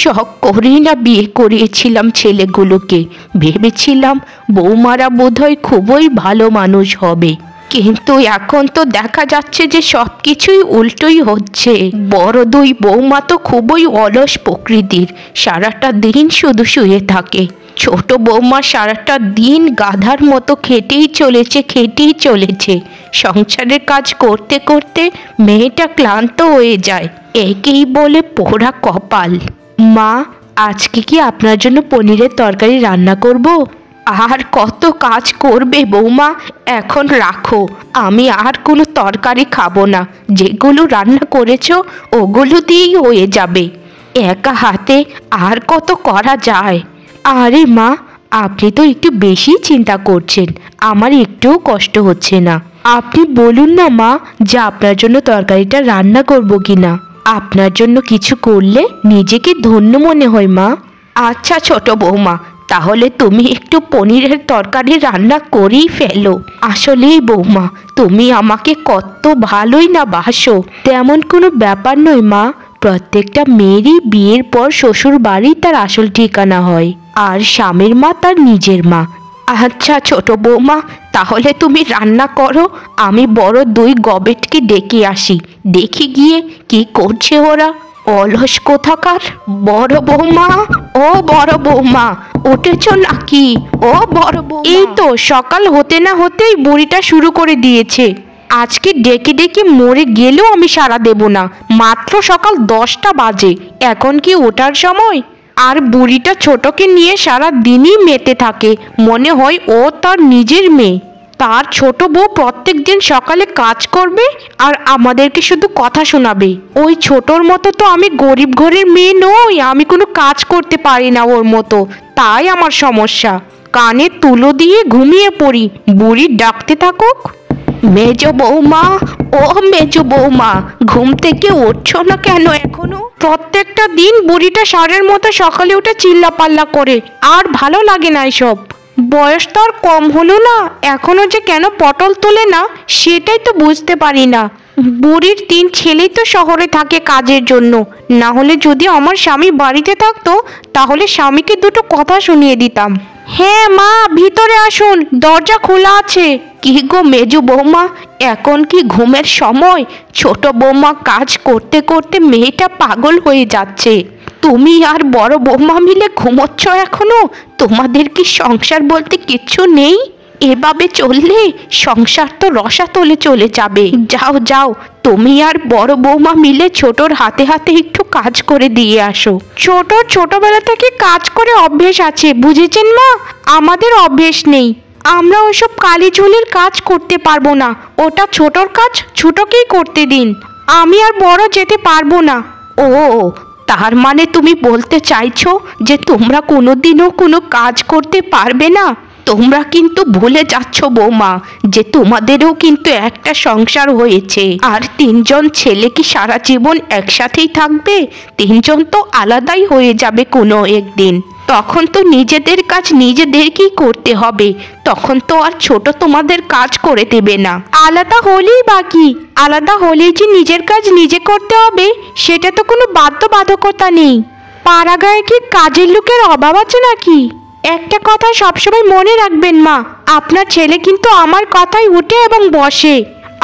শখ করেই না বিয়ে করিয়েছিলাম ছেলেগুলোকে। ভেবেছিলাম বৌমারা বোধহয় খুবই ভালো মানুষ হবে, কিন্তু এখন তো দেখা যাচ্ছে যে সব কিছুই উল্টোই হচ্ছে। বড় দুই বৌমা তো খুবই অলস প্রকৃতির, সারাটা দিন শুধু শুয়ে থাকে। ছোট বৌমা সারাটা দিন গাধার মতো খেটেই চলেছে। সংসারের কাজ করতে করতে মেয়েটা ক্লান্ত হয়ে যায়। একেই বলে পোড়া কপাল। মা, আজকে কি আপনার জন্য পনিরের তরকারি রান্না করব? আর কত কাজ করবে বৌমা, এখন রাখো। আমি আর কোনো তরকারি খাবো না, যেগুলো রান্না করেছো ওগুলো দিয়েই হয়ে যাবে। একা হাতে আর কত করা যায়? আরে মা, আপনি তো একটু বেশি চিন্তা করছেন, আমার একটুও কষ্ট হচ্ছে না। আপনি বলুন না মা, যে আপনার জন্য তরকারিটা রান্না করব কিনা। আপনার জন্য কিছু করলে নিজেকে ধন্য মনে হয় মা। আচ্ছা ছোট বৌমা, তাহলে তুমি একটু পনিরের তরকারি রান্না করেই ফেলো। আসলেই বৌমা, তুমি আমাকে কত ভালোই না বাসো। তেমন কোনো ব্যাপার নয় মা, প্রত্যেকটা মেয়েরই বিয়ের পর শ্বশুর বাড়ি তার আসল ঠিকানা হয়, আর স্বামীর মা তার নিজের মা। আচ্ছা ছোট বৌমা, তাহলে তুমি রান্না করো, আমি বড় দুই গবেটকে ডেকে আসি, দেখি গিয়ে কি করছে ওরা। অলস কোথাকার। বড় বৌমা, ও বড় বৌমা, উঠেছ নাকি? ও বড় বৌমা। এই তো সকাল হতে না হতেই বুড়িটা শুরু করে দিয়েছে। আজকে ডেকে ডেকে মরে গেলেও আমি সাড়া দেব না। মাত্র সকাল 10টা বাজে, এখন কি ওঠার সময়? আর বুড়িটা ছোটকে নিয়ে সারা দিনই মেতে থাকে, মনে হয় ও তার নিজের মেয়ে। তার ছোট বউ প্রত্যেক দিন সকালে কাজ করবে আর আমাদেরকে শুধু কথা শোনাবে। ওই ছোটর মতো তো আমি গরিব ঘরের মেয়ে নই, আমি কোনো কাজ করতে পারি না ওর মতো, তাই আমার সমস্যা। কানে তুলো দিয়ে ঘুমিয়ে পড়ি, বুড়ি ডাকতে থাকুক। মেজ বৌমা, ও মেজ বৌমা, ঘুম থেকে উঠছো না কেন এখনো? প্রত্যেকটা দিন বুড়িটা ষাঁড়ের মতো সকালে উঠে চিল্লাপাল্লা করে, আর ভালো লাগে না এসব। বয়স তো আর কম হলো না, এখনো যে কেন পটল তোলে না সেটাই তো বুঝতে পারি না। বুড়ির 3 ছেলেই তো শহরে থাকে কাজের জন্য, না হলে যদি আমার স্বামী বাড়িতে থাকতো তাহলে স্বামীকে দুটো কথা শুনিয়ে দিতাম। হ্যাঁ মা, ভিতরে আসুন, দরজা খোলা আছে। কি গো মেজো বৌমা, এখন কি ঘুমের সময়? ছোট বৌমা কাজ করতে করতে মেয়েটা পাগল হয়ে যাচ্ছে। তুমি আর বড় বৌমা মিলে ঘুমোচ্ছ এখনো? তোমাদের কি সংসার বলতে কিচ্ছু নেই? এভাবে চললে সংসার তো রসাতলে চলে যাবে। যাও যাও, তুমি আর বড় বৌমা মিলে ছোটর হাতে হাতে একটু কাজ করে দিয়ে আসো। ছোটর ছোটবেলা থেকে কাজ করে অভ্যেস আছে, বুঝেছেন মা? আমাদের অভ্যেস নেই, আমরা ওইসব কালিঝুলির কাজ করতে পারবো না। ওটা ছোটর কাজ, ছোটকেই করতে দিন, আমি আর বড় যেতে পারবো না। ও, তার মানে তুমি বলতে চাইছো যে তোমরা কোনোদিনও কোনো কাজ করতে পারবে না? তোমরা কিন্তু ভুলে যাচ্ছ বৌমা, যে তোমাদেরও কিন্তু একটা সংসার হয়েছে। আর 3জন ছেলে কি সারা জীবন একসাথেই থাকবে? 3জন তো আলাদাই হয়ে যাবে কোনো একদিন। তখন তো নিজেদের কাজ নিজেদেরকেই করতে হবে, তখন তো আর ছোট তোমাদের কাজ করে দেবে না। আলাদা হলেই বাকি, আলাদা হলেই যে নিজের কাজ নিজে করতে হবে সেটা তো কোনো বাধ্যবাধকতা নেই। পাড়াগাঁয়ে কি কাজের লোকের অভাব আছে নাকি? একটা কথা সবসময় মনে রাখবেন মা, আপনার ছেলে কিন্তু আমার কথাই উঠে এবং বসে।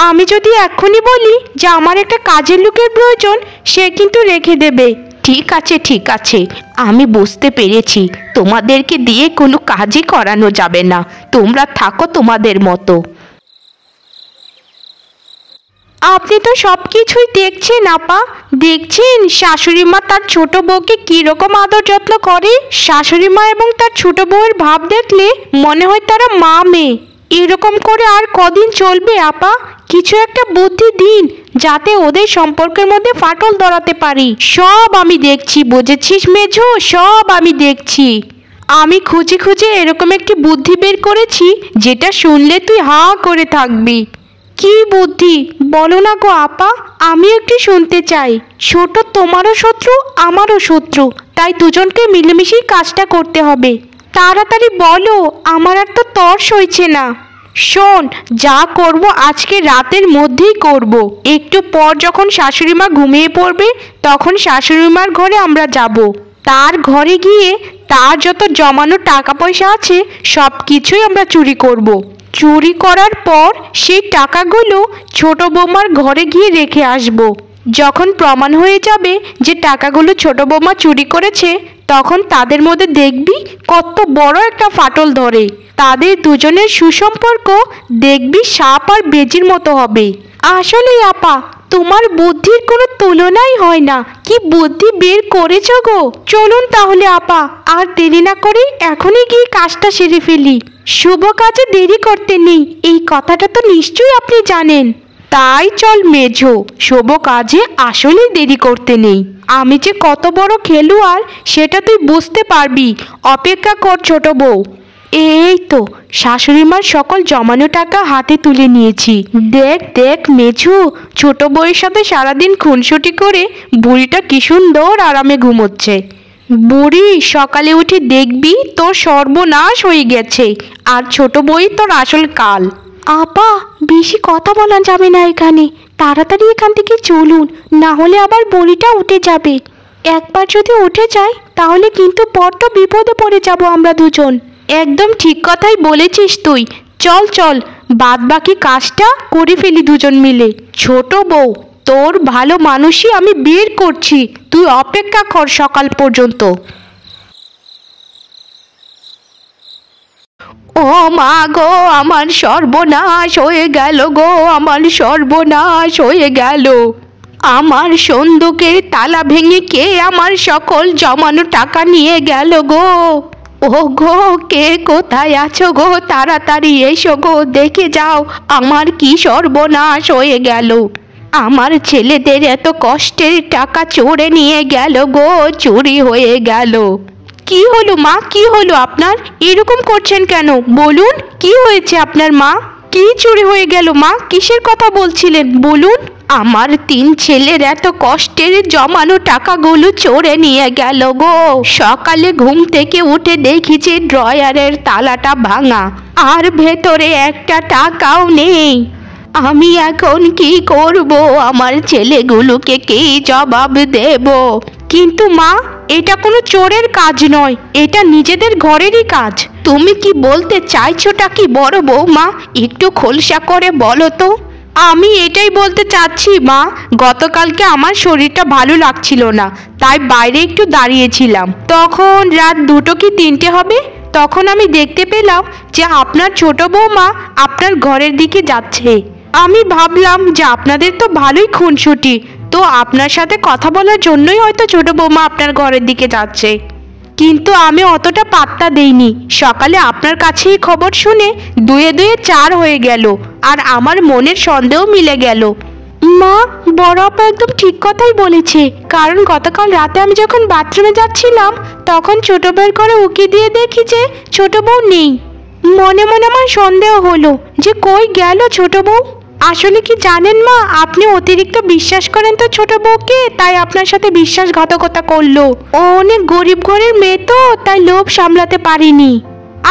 আমি যদি এক্ষুনি বলি যে আমার একটা কাজের লোকের প্রয়োজন, সে কিন্তু রেখে দেবে। ঠিক আছে ঠিক আছে, আমি বুঝতে পেরেছি, তোমাদেরকে দিয়ে কোনো কাজই করানো যাবে না, তোমরা থাকো তোমাদের মতো। আপনি তো সব কিছুই দেখছেন আপা, দেখছেন শাশুড়ি মা তার ছোট বউকে কিরকম আদর যত্ন করে। শাশুড়ি মা এবং তার ছোট বউয়ের ভাব দেখলে মনে হয় তারা মা মেয়ে। এরকম করে আর কদিন চলবে আপা? কিছু একটা বুদ্ধি দিন, যাতে ওদের সম্পর্কের মধ্যে ফাটল ধরাতে পারি। সব আমি দেখছি, বুঝেছিস মেজো, সব আমি দেখছি। আমি খুঁজে খুঁজে এরকম একটি বুদ্ধি বের করেছি, যেটা শুনলে তুই হা করে থাকবি। কি বুদ্ধি বলো না গো আপা, আমি একটু শুনতে চাই। ছোট তোমারও শত্রু আমারও শত্রু, তাই দুজনকে মিলেমিশেই কাজটা করতে হবে। তাড়াতাড়ি বলো, আমার আর তো তর সইছে না। শোন, যা করব আজকে রাতের মধ্যেই করব। একটু পর যখন শাশুড়ি মা ঘুমিয়ে পড়বে তখন শাশুড়ি মার ঘরে আমরা যাব। তার ঘরে গিয়ে তার যত জমানো টাকা পয়সা আছে সব কিছুই আমরা চুরি করব। চুরি করার পর সেই টাকাগুলো ছোট বৌমার ঘরে গিয়ে রেখে আসব। যখন প্রমাণ হয়ে যাবে যে টাকাগুলো ছোট বৌমা চুরি করেছে, তখন তাদের মধ্যে দেখবি কত বড় একটা ফাটল ধরে। তাদের দুজনের সুসম্পর্ক দেখবি সাপ আর বেজির মতো হবে। আসলে আপা, তোমার বুদ্ধির কোনো তুলনাই হয় না। কি বুদ্ধি বের করেছো গো। চলুন তাহলে আপা, আর দেরি না করে এখনই গিয়ে কাজটা সেরে ফেলি। শুভ কাজে দেরি করতে নেই, এই কথাটা তো নিশ্চয়ই আপনি জানেন। তাই চল মেঝো, শুভ কাজে আসলেই দেরি করতে নেই। আমি যে কত বড় খেলোয়াড় সেটা তুই বুঝতে পারবি। অপেক্ষা কর ছোট বউ। এই তো শাশুড়িমার সকল জমানো টাকা হাতে তুলে নিয়েছি। দেখ দেখ মেঝো, ছোট বউয়ের সাথে সারাদিন খুনসুটি করে বুড়িটা কি সুন্দর আরামে ঘুমোচ্ছে। বুড়ি, সকালে উঠে দেখবি তোর সর্বনাশ হয়ে গেছে, আর ছোট বউই তোর আসল কাল। আপা, বেশি কথা বলা যাবে না এখানে। তাড়াতাড়ি এখান থেকে চলুন, না হলে আবার বুড়িটা উঠে যাবে। একবার যদি উঠে যায় তাহলে কিন্তু বড্ড বিপদে পড়ে যাব আমরা দুজন। একদম ঠিক কথাই বলেছিস তুই। চল চল, বাদ বাকি কাজটা করে ফেলি দুজন মিলে। ছোট বউ, তোর ভালো মানুষই আমি বের করছি, তুই অপেক্ষা কর সকাল পর্যন্ত। ও মা গো, আমার সর্বনাশ হয়ে গেল গো, আমার সর্বনাশ হয়ে গেল। আমার সন্দুকের তালা ভেঙে কে আমার সকল জমানো টাকা নিয়ে গেল গো। ও গো, কে কোথায় আছো গো, তাড়াতাড়ি এসো গো, দেখে যাও আমার কি সর্বনাশ হয়ে গেল। আমার ছেলেদের এত কষ্টের টাকা চোরে নিয়ে গেল গো, চুরি হয়ে গেল। কি হলো মা, কি হলো আপনার? এরকম করছেন কেন? বলুন, কি হয়েছে আপনার মা? কি চুরি হয়ে গেল মা? কিসের কথা বলছিলেন বলুন? আমার 3 ছেলের এত কষ্টের জমানো টাকাগুলো চোরে নিয়ে গেল গো। সকালে ঘুম থেকে উঠে দেখেছি ড্রয়ারের তালাটা ভাঙা, আর ভেতরে একটা টাকাও নেই। আমি এখন কি করব? আমার ছেলেগুলোকে কি জবাব দেব? কিন্তু মা, এটা কোনো চোরের কাজ নয়, এটা নিজেদের ঘরেরই কাজ। তুমি কি বলতে চাইছোটা কি বড় বৌমা? একটু খোলসা করে বলো তো। আমি এটাই বলতে চাচ্ছি মা, গতকালকে আমার শরীরটা ভালো লাগছিল না, তাই বাইরে একটু দাঁড়িয়েছিলাম। তখন রাত 2টো কি 3টে হবে, তখন আমি দেখতে পেলাম যে আপনার ছোট বৌমা আপনার ঘরের দিকে যাচ্ছে। আমি ভাবলাম যে আপনাদের তো ভালোই খুনসুটি, তো আপনার সাথে কথা বলার জন্যই হয়তো ছোট বৌমা আপনার ঘরের দিকে যাচ্ছে। কিন্তু আমি অতটা পাত্তা দেইনি। সকালে আপনার কাছেই খবর শুনে 2-এ 2 4 হয়ে গেল, আর আমার মনের সন্দেহ মিলে গেল। মা, বড় আপা একদম ঠিক কথাই বলেছে, কারণ গতকাল রাতে আমি যখন বাথরুমে যাচ্ছিলাম তখন ছোট বউয়ের ঘরে উকি দিয়ে দেখি যে ছোট বউ নেই। মনে মনে আমার সন্দেহ হলো যে কই গেল ছোট বউ। আসলে কি জানেন মা, আপনি অতিরিক্ত বিশ্বাস করেন তো ছোট বউকে, তাই আপনার সাথে বিশ্বাসঘাতকতা করলো। ও অনেক গরিব ঘরের মেয়ে তো, তাই লোভ সামলাতে পারিনি।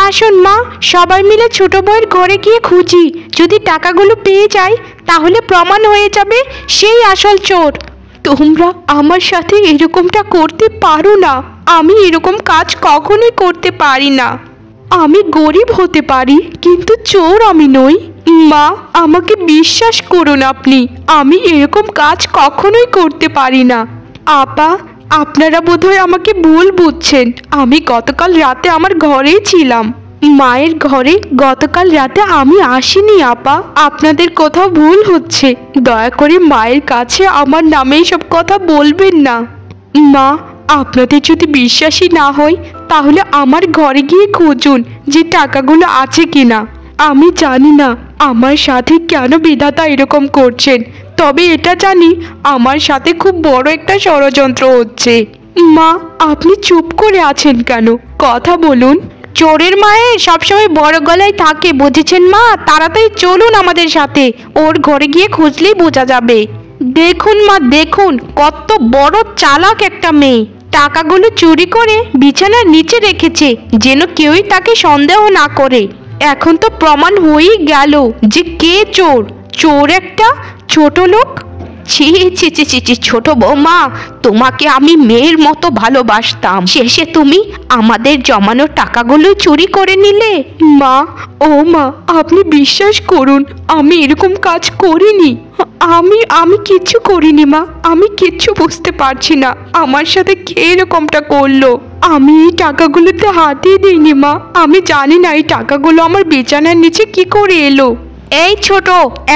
আসুন মা, সবাই মিলে ছোট বউয়ের ঘরে গিয়ে খুঁজি। যদি টাকাগুলো পেয়ে যাই তাহলে প্রমাণ হয়ে যাবে সেই আসল চোর। তোমরা আমার সাথে এরকমটা করতে পারো না। আমি এরকম কাজ কখনোই করতে পারি না। আমি গরিব হতে পারি, কিন্তু চোর আমি নই। মা, আমাকে বিশ্বাস করুন আপনি, আমি এরকম কাজ কখনোই করতে পারি না। আপা, আপনারা বোধহয় আমাকে ভুল বুঝছেন। আমি গতকাল রাতে আমার ঘরেই ছিলাম, মায়ের ঘরে। গতকাল রাতে আমি আসিনি আপা, আপনাদের কোথাও ভুল হচ্ছে। দয়া করে মায়ের কাছে আমার নামে সব কথা বলবেন না। মা, আপনাদের যদি বিশ্বাসই না হয় তাহলে আমার ঘরে গিয়ে খুঁজুন যে টাকাগুলো আছে কিনা। আমি জানি না আমার সাথে কেন বিধাতা এরকম করছেন, তবে এটা জানি আমার সাথে খুব বড় একটা ষড়যন্ত্র হচ্ছে। মা, আপনি চুপ করে আছেন কেন? কথা বলুন। চোরের মায়ের সবসময় বড় গলায় থাকে, বুঝেছেন মা? তাড়াতাড়ি চলুন আমাদের সাথে, ওর ঘরে গিয়ে খুঁজলেই বোঝা যাবে। দেখুন মা, দেখুন কত বড় চালাক একটা মেয়ে। টাকাগুলো চুরি করে বিছানার নিচে রেখেছে যেন কেউই তাকে সন্দেহ না করে। এখন তো প্রমাণ হয়েই গেল যে কে চোর। চোর একটা ছোট লোক। ছি ছি ছি ছি ছি, ছোট বৌমা, তোমাকে আমি মেয়ের মতো ভালোবাসতাম, শেষে তুমি আমাদের জমানো টাকাগুলো চুরি করে নিলে। মা, ও মা, আপনি বিশ্বাস করুন, আমি এরকম কাজ করিনি। আমি কিচ্ছু করিনি মা, আমি কিচ্ছু বুঝতে পারছি না আমার সাথে কে এরকমটা করলো। আমি এই টাকাগুলোতে হাতই দিইনি মা, আমি জানি না এই টাকাগুলো আমার বিছানার নিচে কি করে এলো। এই ছোট,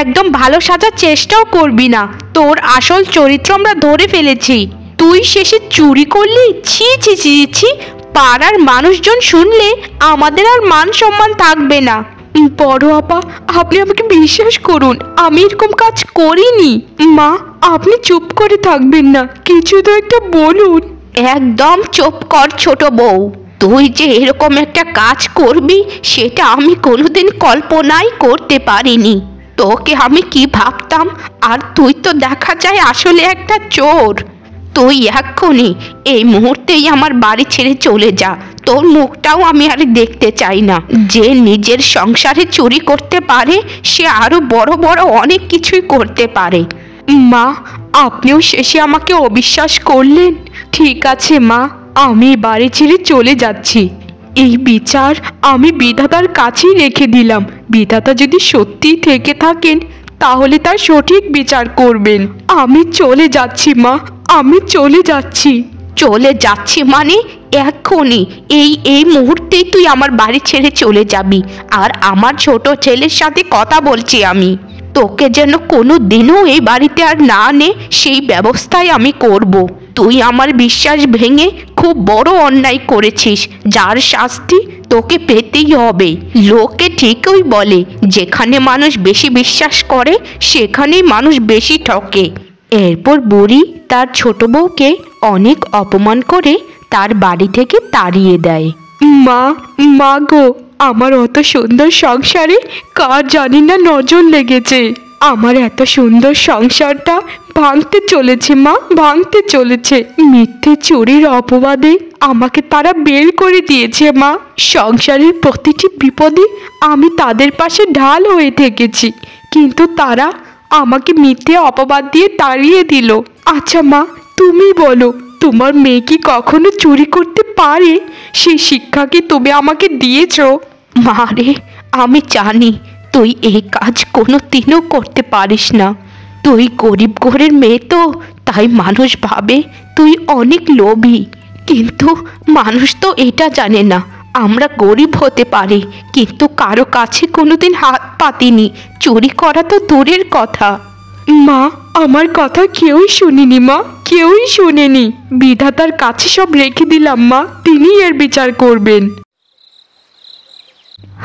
একদম ভালো সাজার চেষ্টাও করবি না, তোর আসল চরিত্র আমরা ধরে ফেলেছি। তুই শেষে চুরি করলি? ছি ছি ছি ছি, পাড়ার মানুষজন শুনলে আমাদের আর মান সম্মান থাকবে না। বড় আপা, আপনি আমাকে বিশ্বাস করুন, আমি এরকম কাজ করিনি। মা, আপনি চুপ করে থাকবেন না, কিছু তো একটা বলুন। একদম চুপ কর ছোট বউ, তুই যে এরকম একটা কাজ করবি সেটা আমি কোনোদিন কল্পনাই করতে পারিনি। তোকে আমি কি ভাবতাম, আর তুই তো দেখা যায় আসলে একটা চোর। তুই এক্ষুনি এই মুহূর্তেই আমার বাড়ি ছেড়ে চলে যা, তোর মুখটাও আমি আর দেখতে চাই না। যে নিজের সংসারে চুরি করতে পারে সে আরো বড় বড় অনেক কিছুই করতে পারে। মা, আপনিও শেষে আমাকে অবিশ্বাস করলেন। ঠিক আছে মা, আমি বাড়ি ছেড়ে চলে যাচ্ছি। এই বিচার আমি বিধাতার কাছেই রেখে দিলাম। বিধাতা যদি সত্যিই থেকে থাকেন তাহলে তার সঠিক বিচার করবেন। আমি চলে যাচ্ছি মা, আমি চলে যাচ্ছি। চলে যাচ্ছি মানে? এক্ষুনি এই মুহূর্তেই তুই আমার বাড়ি ছেড়ে চলে যাবি। আর আমার ছোট ছেলের সাথে কথা বলছি আমি, তোকে যেন কোনো দিনও এই বাড়িতে আর না আনে সেই ব্যবস্থাই আমি করব। তুই আমার বিশ্বাস ভেঙে খুব বড় অন্যায় করেছিস, যার শাস্তি তোকে পেতেই হবে। লোকে ঠিকই বলে, যেখানে মানুষ বেশি বিশ্বাস করে সেখানেই মানুষ বেশি ঠকে। এরপর বুড়ি তার ছোট বউকে অনেক অপমান করে তার বাড়ি থেকে তাড়িয়ে দেয়। মা গো, আমার অত সুন্দর সংসারে কার জানি না নজর লেগেছে। আমার এত সুন্দর সংসারটা ভাঙতে চলেছে মা, ভাঙতে চলেছে। মিথ্যে চুরির অপবাদে আমাকে তারা বের করে দিয়েছে মা। সংসারের প্রতিটি বিপদে আমি তাদের পাশে ঢাল হয়ে থেকেছি, কিন্তু তারা আমাকে মিথ্যে অপবাদ দিয়ে তাড়িয়ে দিল। আচ্ছা মা, তুমি বলো, তোমার মেয়ে কি কখনো চুরি করতে পারে? সেই শিক্ষা কি তুমি আমাকে দিয়েছো? মা রে, আমি জানি তুই এই কাজ কোনো দিনও করতে পারিস না। তুই গরিব ঘরের মেয়ে তো, তাই মানুষ ভাবে তুই অনেক লোভী। কিন্তু মানুষ তো এটা জানে না আমরা গরিব হতে পারি, কিন্তু কারো কাছে কোনোদিন হাত পাতিনি। চুরি করা তো দূরের কথা। মা, আমার কথা কেউই শুনিনি মা, কেউই শুনেনি। বিধাতার কাছে সব রেখে দিলাম মা, তিনি এর বিচার করবেন।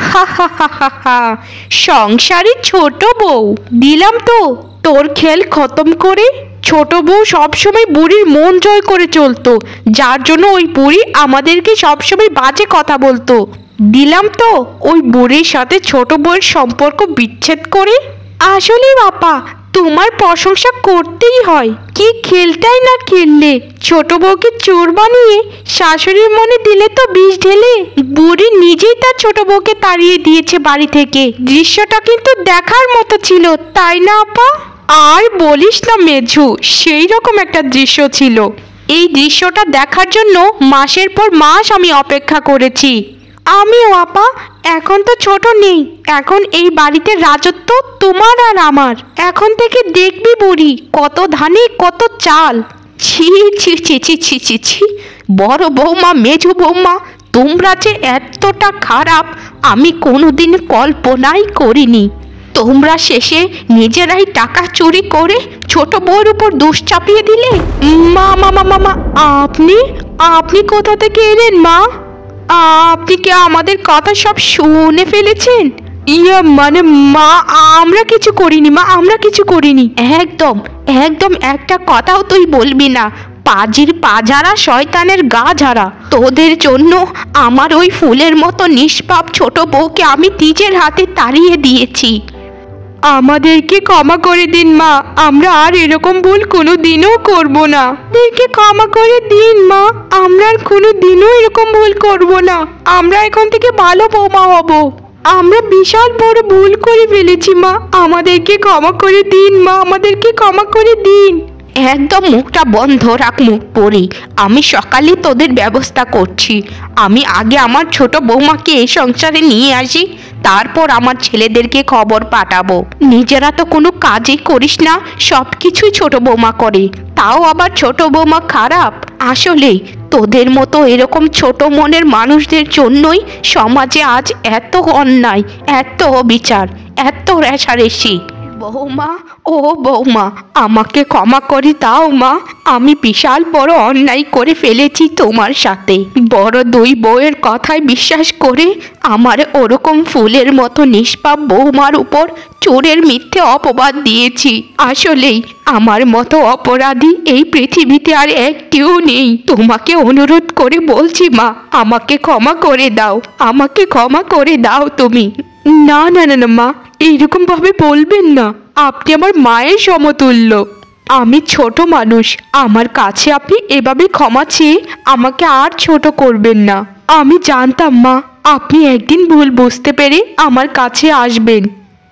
হা হা হা হা হা, সংসারে ছোট বউ দিলাম তো তোর খেল খতম করে। ছোট বউ সবসময় বুড়ির মন জয় করে চলতো, যার জন্য ওই বুড়ি আমাদেরকে সবসময় বাজে কথা বলতো। দিলাম তো ওই বুড়ির সাথে ছোট বউয়ের সম্পর্ক বিচ্ছেদ করে। আসলে বাবা, তোমার প্রশংসা করতেই হয়। কি খেলটাই না খেললে, ছোট বউকে চোর বানিয়ে শাশুড়ির মনে দিলে তো বিষ ঢেলে। বুড়ি নিজেই তার ছোট বউকে তাড়িয়ে দিয়েছে বাড়ি থেকে। দৃশ্যটা কিন্তু দেখার মতো ছিল, তাই না আপা? আর বলিস না মেঝু, সেই রকম একটা দৃশ্য ছিল। এই দৃশ্যটা দেখার জন্য মাসের পর মাস আমি অপেক্ষা করেছি। আমিও আপা। এখন তো ছোট নেই, এখন এই বাড়িতে রাজত্ব তোমার আর আমার। এখন থেকে দেখবি বুড়ি, কত ধানে কত চাল। ছি ছি ছি ছি ছি ছি ছি, বড় বৌমা মেঝু বৌমা, তোমরা যে এতটা খারাপ আমি কোনোদিন কল্পনাই করিনি। তোমরা শেষে নিজেরাই টাকা চুরি করে ছোট বউয়ের উপর দোষ চাপিয়ে দিলে। মা মা মা মা, আপনি আপনি কোথা থেকে এলেন মা? আপনি কি আমাদের কথা সব শুনে ফেলেছেন? মানে মা, আমরা কিছু করিনি মা, আমরা কিছু করিনি। একদম একদম একটা কথাও তুই বলবি না। পাজির পাজারা, শয়তানের গা ঝাড়া। তোদের জন্য আমার ওই ফুলের মতো নিষ্পাপ ছোট বউকে আমি নিজের হাতে তাড়িয়ে দিয়েছি। আমাদেরকে ক্ষমা করে দিন মা, আমরা আর এরকম ভুল কোনো দিনও করবো না। আমাদেরকে ক্ষমা করে দিন মা, আমরা আর কোনো দিনও এরকম ভুল করবো না। আমরা এখন থেকে ভালো বৌমা হব। আমরা বিশাল বড় ভুল করে ফেলেছি মা, আমাদেরকে ক্ষমা করে দিন মা, আমাদেরকে ক্ষমা করে দিন। একদম মুখটা বন্ধ রাখ মুখ পড়ি। আমি সকালে তোদের ব্যবস্থা করছি। আমি আগে আমার ছোট বৌমাকে এই সংসারে নিয়ে আসি, তারপর আমার ছেলেদেরকে খবর পাঠাবো। নিজেরা তো কোনো কাজই করিস না, সব কিছুই ছোট বৌমা করে, তাও আবার ছোট বৌমা খারাপ। আসলেই তোদের মতো এরকম ছোট মনের মানুষদের জন্যই সমাজে আজ এত অন্যায়, এত অবিচার, এত রেষারেষি। বৌমা, ও বৌমা, আমাকে ক্ষমা করে দাও মা, আমি বিশাল বড় অন্যায় করে ফেলেছি তোমার সাথে। বড় দুই বউয়ের কথায় বিশ্বাস করে আমার ওরকম ফুলের মতো নিষ্পাপ বৌমার উপর চোরের মিথ্যে অপবাদ দিয়েছি। আসলেই আমার মতো অপরাধী এই পৃথিবীতে আর একটিও নেই। তোমাকে অনুরোধ করে বলছি মা, আমাকে ক্ষমা করে দাও, আমাকে ক্ষমা করে দাও তুমি। না না না না মা, এইরকম ভাবে বলবেন না, আপনি আমার মায়ের সমতুল্য। আমি ছোট মানুষ, আমার কাছে আপনি এভাবে ক্ষমা চেয়ে আমাকে আর ছোট করবেন না। আমি জানতাম মা, আপনি একদিন ভুল বুঝতে পেরে আমার কাছে আসবেন।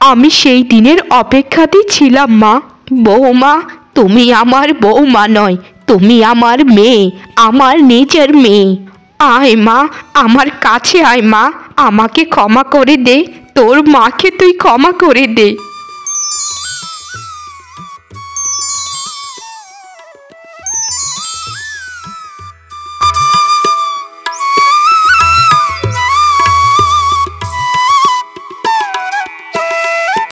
আমি সেই দিনের অপেক্ষাতেই ছিলাম মা। বৌমা, তুমি আমার বৌমা নয়, তুমি আমার মেয়ে, আমার নিজের মেয়ে। আয় মা, আমার কাছে আয় মা, আমাকে ক্ষমা করে দে, তোর মাকে তুই ক্ষমা করে দে।